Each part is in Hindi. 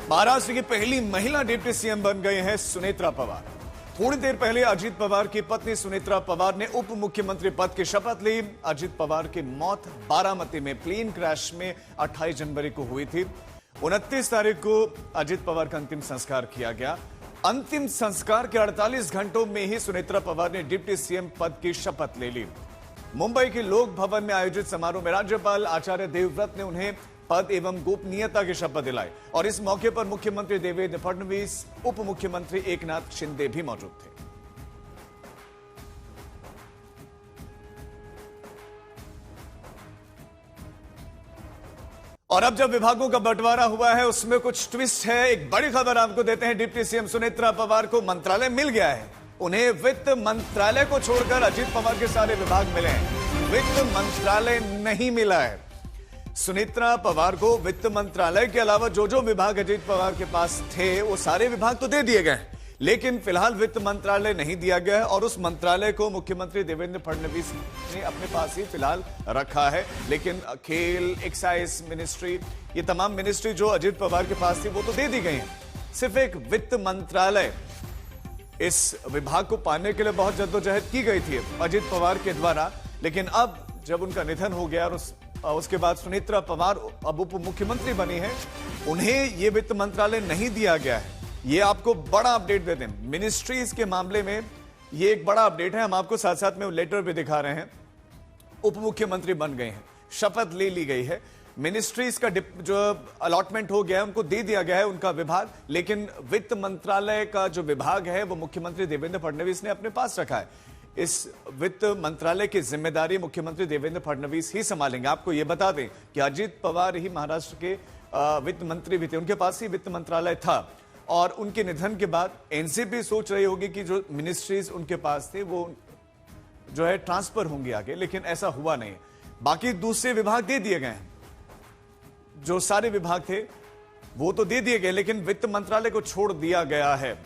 महाराष्ट्र की पहली महिला डिप्टी सीएम बन गई हैं सुनेत्रा पवार। थोड़ी देर पहले अजित पवार की पत्नी सुनेत्रा पवार ने उप मुख्यमंत्री पद की शपथ ली। अजित पवार की मौत बारामती में प्लेन क्रैश में 28 जनवरी को हुई थी। 29 तारीख को अजित पवार का अंतिम संस्कार किया गया। अंतिम संस्कार के 48 घंटों में ही सुनेत्रा पवार ने डिप्टी सीएम पद की शपथ ले ली। मुंबई के लोक भवन में आयोजित समारोह में राज्यपाल आचार्य देवव्रत ने उन्हें पद एवं गोपनीयता की शपथ दिलाई और इस मौके पर मुख्यमंत्री देवेंद्र फडणवीस, उप मुख्यमंत्री एकनाथ शिंदे भी मौजूद थे। और अब जब विभागों का बंटवारा हुआ है उसमें कुछ ट्विस्ट है। एक बड़ी खबर आपको देते हैं। डिप्टी सीएम सुनेत्रा पवार को मंत्रालय मिल गया है। उन्हें वित्त मंत्रालय को छोड़कर अजित पवार के सारे विभाग मिले हैं। वित्त मंत्रालय नहीं मिला है। सुनेत्रा पवार को वित्त मंत्रालय के अलावा जो जो विभाग अजित पवार के पास थे वो सारे विभाग तो दे दिए गए, लेकिन फिलहाल वित्त मंत्रालय नहीं दिया गया है और उस मंत्रालय को मुख्यमंत्री देवेंद्र फडणवीस ने अपने पास ही फिलहाल रखा है। लेकिन खेल, एक्साइज मिनिस्ट्री, ये तमाम मिनिस्ट्री जो अजित पवार के पास थी वो तो दे दी गई हैं। सिर्फ एक वित्त मंत्रालय, इस विभाग को पाने के लिए बहुत जद्दोजहद की गई थी अजित पवार के द्वारा। लेकिन अब जब उनका निधन हो गया और उसके बाद सुनेत्रा पवार अब उप मुख्यमंत्री बनी है, उन्हें यह वित्त मंत्रालय नहीं दिया गया है। ये आपको बड़ा अपडेट दे दें। मिनिस्ट्रीज के मामले में ये एक बड़ा अपडेट है। हम आपको साथ साथ में लेटर भी दिखा रहे हैं। उप मुख्यमंत्री बन गए हैं, शपथ ले ली गई है, मिनिस्ट्रीज का जो अलॉटमेंट हो गया है उनको दे दिया गया है उनका विभाग, लेकिन वित्त मंत्रालय का जो विभाग है वो मुख्यमंत्री देवेंद्र फडणवीस ने अपने पास रखा है। इस वित्त मंत्रालय की जिम्मेदारी मुख्यमंत्री देवेंद्र फडणवीस ही संभालेंगे। आपको यह बता दें कि अजित पवार ही महाराष्ट्र के वित्त मंत्री भी थे, उनके पास ही वित्त मंत्रालय था और उनके निधन के बाद एनसीपी सोच रही होगी कि जो मिनिस्ट्रीज उनके पास थे वो जो है ट्रांसफर होंगे आगे, लेकिन ऐसा हुआ नहीं। बाकी दूसरे विभाग दे दिए गए हैं, जो सारे विभाग थे वो तो दे दिए गए, लेकिन वित्त मंत्रालय को छोड़ दिया गया है।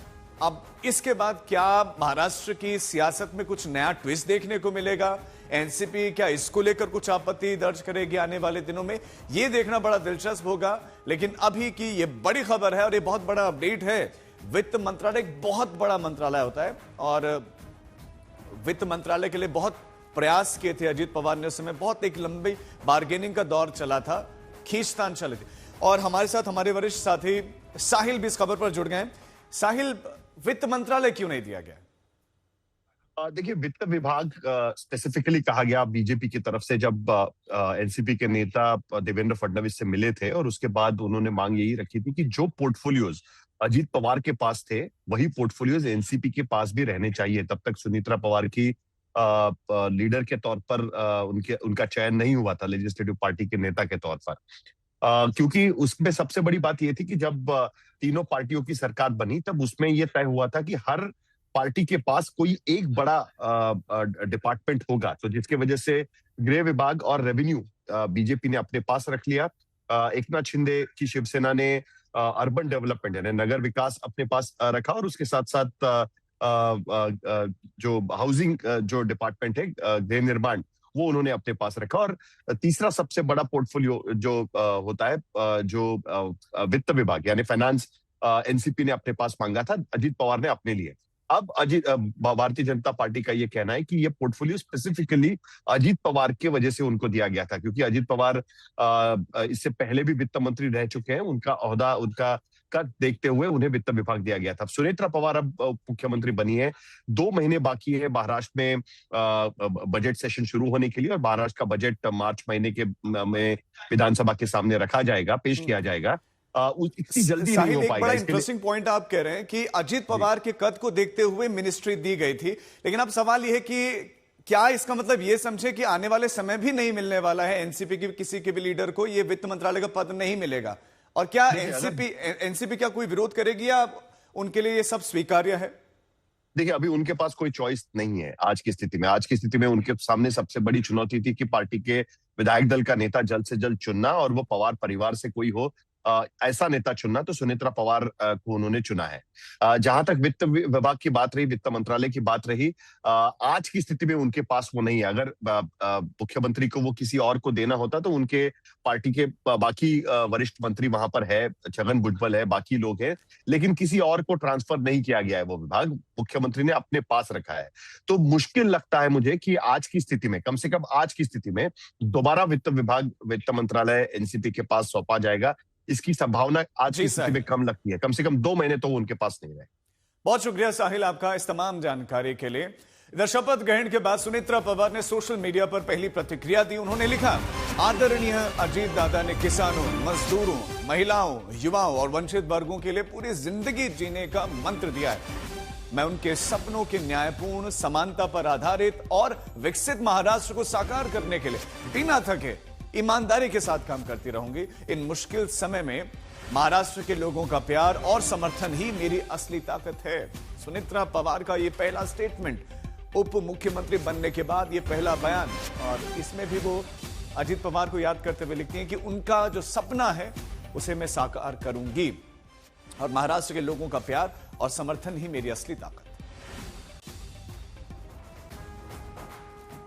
अब इसके बाद क्या महाराष्ट्र की सियासत में कुछ नया ट्विस्ट देखने को मिलेगा? एनसीपी क्या इसको लेकर कुछ आपत्ति दर्ज करेगी आने वाले दिनों में? यह देखना बड़ा दिलचस्प होगा। लेकिन अभी की यह बड़ी खबर है और यह बहुत बड़ा अपडेट है। वित्त मंत्रालय एक बहुत बड़ा मंत्रालय होता है और वित्त मंत्रालय के लिए बहुत प्रयास किए थे अजित पवार ने। उस समय बहुत एक लंबी बार्गेनिंग का दौर चला था, खींचतान चले थे। और हमारे साथ हमारे वरिष्ठ साथी साहिल भी इस खबर पर जुड़ गए। साहिल, वित्त मंत्रालय क्यों नहीं दिया गया? देखिए, वित्त विभाग स्पेसिफिकली कहा गया बीजेपी की तरफ से जब एनसीपी के नेता देवेंद्र फडणवीस से मिले थे और उसके बाद उन्होंने मांग यही रखी थी कि जो पोर्टफोलियोज अजीत पवार के पास थे वही पोर्टफोलियोज एनसीपी के पास भी रहने चाहिए। तब तक सुनेत्रा पवार की लीडर के तौर पर उनका चयन नहीं हुआ था लेजिस्लेटिव पार्टी के नेता के तौर पर। क्योंकि उसमें सबसे बड़ी बात यह थी कि जब तीनों पार्टियों की सरकार बनी तब उसमें यह तय हुआ था कि हर पार्टी के पास कोई एक बड़ा डिपार्टमेंट होगा, तो जिसकी वजह से गृह विभाग और रेवेन्यू बीजेपी ने अपने पास रख लिया। एकनाथ शिंदे की शिवसेना ने अर्बन डेवलपमेंट यानी नगर विकास अपने पास रखा और उसके साथ साथ जो हाउसिंग जो डिपार्टमेंट है, गृह निर्माण, वो उन्होंने अपने पास रखा। और तीसरा सबसे बड़ा पोर्टफोलियो जो होता है जो वित्त विभाग यानी फाइनेंस, एनसीपी ने अपने पास मांगा था, अजित पवार ने अपने लिए। अब भारतीय जनता पार्टी का ये कहना है कि ये पोर्टफोलियो स्पेसिफिकली अजित पवार की वजह से उनको दिया गया था, क्योंकि अजित पवार इससे पहले भी वित्त मंत्री रह चुके हैं। उनका ओहदा उनका का देखते हुए उन्हें वित्त विभाग दिया गया था। सुनेत्रा पवार अब मुख्यमंत्री बनी है। 2 महीने बाकी है महाराष्ट्र में बजट सेशन शुरू होने के लिए और महाराष्ट्र का बजट मार्च महीने में विधानसभा के सामने रखा जाएगा, पेश किया जाएगा। इतनी जल्दी नहीं हो पाएगा। बड़ा इंटरेस्टिंग पॉइंट आप कह रहे हैं कि अजित पवार के कद को देखते हुए मिनिस्ट्री दी गई थी, लेकिन अब सवाल यह है कि क्या इसका मतलब यह समझे कि आने वाले समय भी नहीं मिलने वाला है एनसीपी की किसी के भी लीडर को यह वित्त मंत्रालय का पद नहीं मिलेगा? और क्या एनसीपी क्या कोई विरोध करेगी या उनके लिए ये सब स्वीकार्य है? देखिए, अभी उनके पास कोई चॉइस नहीं है आज की स्थिति में। आज की स्थिति में उनके सामने सबसे बड़ी चुनौती थी कि पार्टी के विधायक दल का नेता जल्द से जल्द चुनना और वो पवार परिवार से कोई हो ऐसा नेता चुनना, तो सुनेत्रा पवार को उन्होंने चुना है। जहां तक वित्त विभाग की बात रही, वित्त मंत्रालय की बात रही, आज की स्थिति में उनके पास वो नहीं है। अगर मुख्यमंत्री को वो किसी और को देना होता तो उनके पार्टी के बाकी वरिष्ठ मंत्री वहां पर है, छगन भुजबल है, बाकी लोग हैं, लेकिन किसी और को ट्रांसफर नहीं किया गया है। वो विभाग मुख्यमंत्री ने अपने पास रखा है। तो मुश्किल लगता है मुझे कि आज की स्थिति में, कम से कम आज की स्थिति में, दोबारा वित्त विभाग, वित्त मंत्रालय एनसीपी के पास सौंपा जाएगा, इसकी संभावना आज की स्थिति में कम लगती है। कम से कम 2 महीने तो वो उनके पास नहीं रहे। बहुत शुक्रिया साहिल आपका इस तमाम जानकारी के लिए। इधर शपथ ग्रहण के बाद सुनेत्रा पवार ने सोशल मीडिया पर पहली प्रतिक्रिया दी। उन्होंने लिखा, आदरणीय अजीत दादा ने किसानों, मजदूरों, महिलाओं, युवाओं और वंचित वर्गों के लिए पूरी जिंदगी जीने का मंत्र दिया है। मैं उनके सपनों के न्यायपूर्ण, समानता पर आधारित और विकसित महाराष्ट्र को साकार करने के लिए बिना थके ईमानदारी के साथ काम करती रहूंगी। इन मुश्किल समय में महाराष्ट्र के लोगों का प्यार और समर्थन ही मेरी असली ताकत है। सुनेत्रा पवार का यह पहला स्टेटमेंट, उप मुख्यमंत्री बनने के बाद यह पहला बयान, और इसमें भी वो अजीत पवार को याद करते हुए लिखती हैं कि उनका जो सपना है उसे मैं साकार करूंगी और महाराष्ट्र के लोगों का प्यार और समर्थन ही मेरी असली ताकत।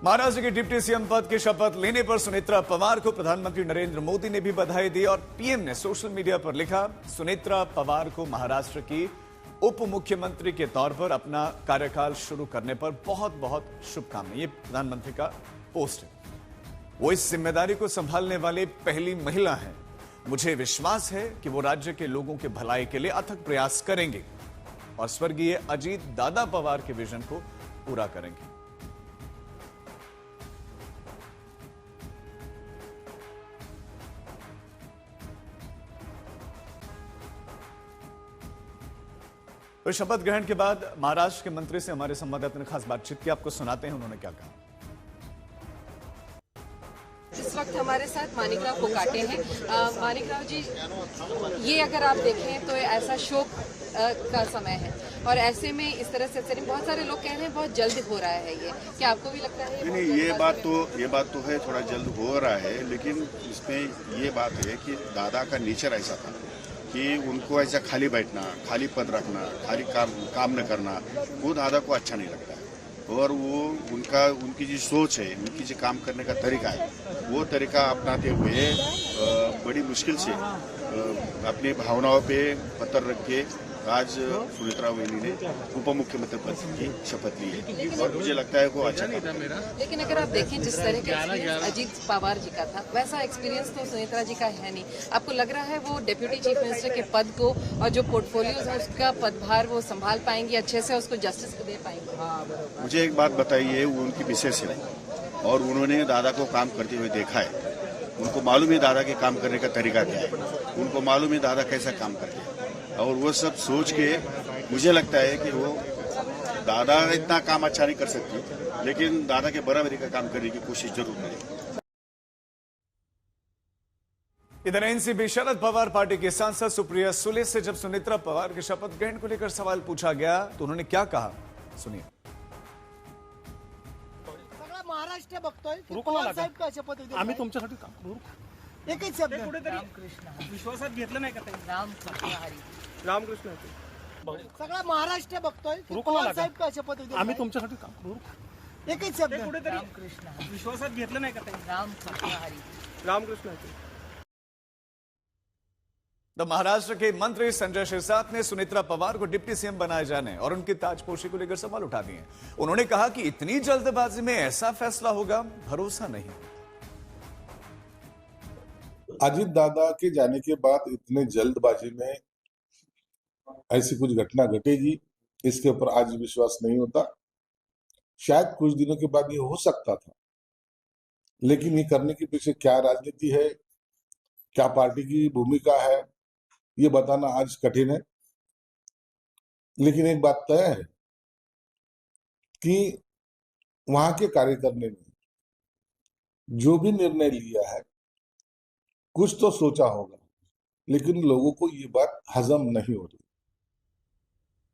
महाराष्ट्र के डिप्टी सीएम पद की शपथ लेने पर सुनेत्रा पवार को प्रधानमंत्री नरेंद्र मोदी ने भी बधाई दी और पीएम ने सोशल मीडिया पर लिखा, सुनेत्रा पवार को महाराष्ट्र की उप मुख्यमंत्री के तौर पर अपना कार्यकाल शुरू करने पर बहुत बहुत शुभकामनाएं। ये प्रधानमंत्री का पोस्ट है। वो इस जिम्मेदारी को संभालने वाली पहली महिला हैं। मुझे विश्वास है कि वो राज्य के लोगों के भलाई के लिए अथक प्रयास करेंगे और स्वर्गीय अजीत दादा पवार के विजन को पूरा करेंगे। तो शपथ ग्रहण के बाद महाराष्ट्र के मंत्री से हमारे संवाददाता ने खास बातचीत की, आपको सुनाते हैं उन्होंने क्या कहा। इस वक्त हमारे साथ मानिकराव कोकाटे हैं। मानिकराव जी, ये अगर आप देखें तो ऐसा शोक का समय है और ऐसे में इस तरह से बहुत सारे लोग कह रहे हैं बहुत जल्द हो रहा है। ये क्या आपको भी लगता है? नहीं, ये बात तो है, थोड़ा जल्द हो रहा है, लेकिन इसमें ये बात है कि दादा का नेचर ऐसा था कि उनको ऐसा खाली बैठना, खाली पद रखना, खाली काम न करना, वो दादा को अच्छा नहीं लगता है। और वो उनकी जो सोच है, उनकी जो काम करने का तरीका है, वो तरीका अपनाते हुए बड़ी मुश्किल से अपनी भावनाओं पे पत्थर रख के आज सुनेत्रा वहिनी ने उप मुख्यमंत्री पद की शपथ ली है और मुझे लगता है वो अच्छा काम है। लेकिन अगर आप देखें जिस तरह का एक्सपीरियंस अजीत पवार जी का था, वैसा एक्सपीरियंस तो सुनेत्रा जी का है नहीं। आपको लग रहा है वो डिप्यूटी चीफ मिनिस्टर के पद को और जो पोर्टफोलियोज है उसका पदभार वो संभाल पाएंगे अच्छे से, उसको जस्टिस को दे पाएंगे? मुझे एक बात बताइए, वो उनकी मिसेस है और उन्होंने दादा को काम करते हुए देखा है। उनको मालूम है दादा के काम करने का तरीका क्या है, उनको मालूम है दादा कैसा काम करते हैं, और वो सब सोच के मुझे लगता है कि वो दादा इतना काम अच्छा नहीं कर सकती, लेकिन दादा के बराबरी का काम करने की कोशिश जरूर करेगी। इधर एनसीपी शरद पवार पार्टी के सांसद सुप्रिया सुले से जब सुनेत्रा पवार के शपथ ग्रहण को लेकर सवाल पूछा गया तो उन्होंने क्या कहा, सुनिए। महाराष्ट्र बघतोय पवार साहेब का शपथ घेतली, आम्ही तुमच्यासाठी काम करू। एकच शब्द, कुठेतरी विश्वासात घेतलं नाही का ते? रामकृष्ण सगळा महाराष्ट्र बघतोय पवार साहेब का शपथ घेतली, आम्ही तुमच्यासाठी काम करू। एकच शब्द, कुठेतरी विश्वासात घेतलं नाही का ते? रामकृष्ण तो महाराष्ट्र के मंत्री संजय शिरसाट ने सुनेत्रा पवार को डिप्टी सीएम बनाए जाने और उनकी ताजपोशी को लेकर सवाल उठा दिए। उन्होंने कहा कि इतनी जल्दबाजी में ऐसा फैसला होगा, भरोसा नहीं। अजीत दादा के जाने के बाद इतने जल्दबाजी में ऐसी कुछ घटना घटेगी, इसके ऊपर आज विश्वास नहीं होता। शायद कुछ दिनों के बाद ये हो सकता था, लेकिन ये करने के पीछे क्या राजनीति है, क्या पार्टी की भूमिका है, ये बताना आज कठिन है। लेकिन एक बात तय है कि वहां के कार्यकर्ता ने जो भी निर्णय लिया है कुछ तो सोचा होगा, लेकिन लोगों को ये बात हजम नहीं हो रही।